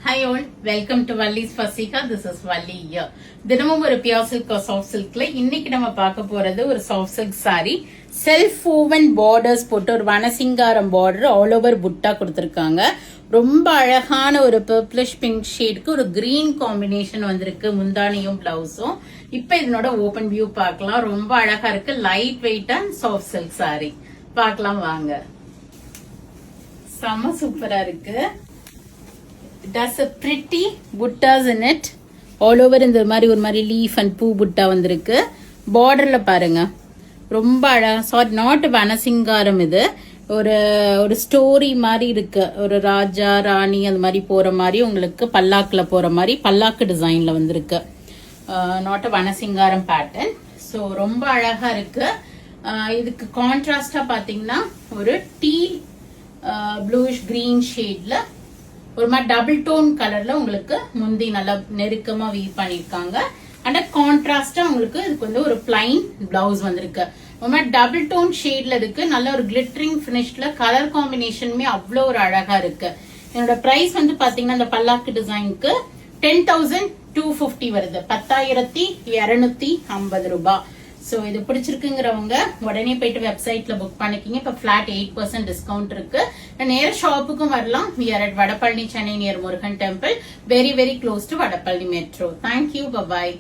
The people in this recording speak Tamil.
Hi all, welcome to Valli's Fasika. This is Valli here. தினமும் ஒரு பியூர் சில்க் சாஃப்ட் சில்க்ல இன்னைக்கு நம்ம பார்க்க போறது ஒரு soft silk sari. Self woven borders போட்டு ஒரு வனசிங்காரம் பார்டர் ஆல் ஓவர் புட்டா கொடுத்திருக்காங்க. ரொம்ப அழகான ஒரு பர்பிளிஷ் பிங்க் ஷேட்க்கு ஒரு கிரீன் காம்பினேஷன் வந்திருக்கு முந்தானியும் பிளவுஸும். இப்ப இதனோட ஓபன் வியூ பார்க்கலாம். ரொம்ப அழகா இருக்கு. Light weight and soft silk sorry பார்க்கலாம் வாங்க. செம சூப்பரா இருக்கு. It has a pretty buttas in it. All over இந்த மாதிரி ஒரு மாதிரி லீஃப் அண்ட் பூ புட்டா வந்திருக்கு. பார்டர்ல பாருங்க ரொம்ப அழகா. சாரி, நாட் வனசிங்காரம், இது ஒரு ஸ்டோரி மாதிரி இருக்கு. ஒரு ராஜா ராணி அந்த மாதிரி போற மாதிரி உங்களுக்கு பல்லாக்குல போற மாதிரி பல்லாக்கு டிசைன்ல வந்திருக்கு. Not வனசிங்காரம் pattern. ஸோ ரொம்ப அழகா இருக்கு. இதுக்கு கான்ட்ராஸ்டா பாத்தீங்கன்னா ஒரு டீல் ப்ளூஷ் கிரீன் ஷேட்ல ஒரு மாதிரி டபுள் டோன் கலர்ல உங்களுக்கு முந்தி நல்லா நெருக்கமா வீவ் பண்ணிருக்காங்க. அண்ட் கான்ட்ராஸ்டா உங்களுக்கு இதுக்கு வந்து ஒரு பிளைன் பிளவுஸ் வந்திருக்கு. ஒரு மாதிரி டபுள் டோன் ஷேட்ல இருக்கு. நல்ல ஒரு கிளிட்டரிங் பினிஷ்ல கலர் காம்பினேஷனுமே அவ்வளோ ஒரு அழகா இருக்கு. என்னோட பிரைஸ் வந்து பாத்தீங்கன்னா இந்த பல்லாக்கு டிசைனுக்கு 10,250 வருது. 10,250 ரூபாய். சோ இது பிடிச்சிருக்குங்கிறவங்க உடனே போயிட்டு வெப்சைட்ல புக் பண்ணிக்கிங்க. இப்ப பிளாட் 8% டிஸ்கவுண்ட் இருக்கு. நேர ஷாப்புக்கும் வரலாம். We are at Vadapalani, Chennai, near Murugan temple, very very close to Vadapalani metro. Thank you, bye bye.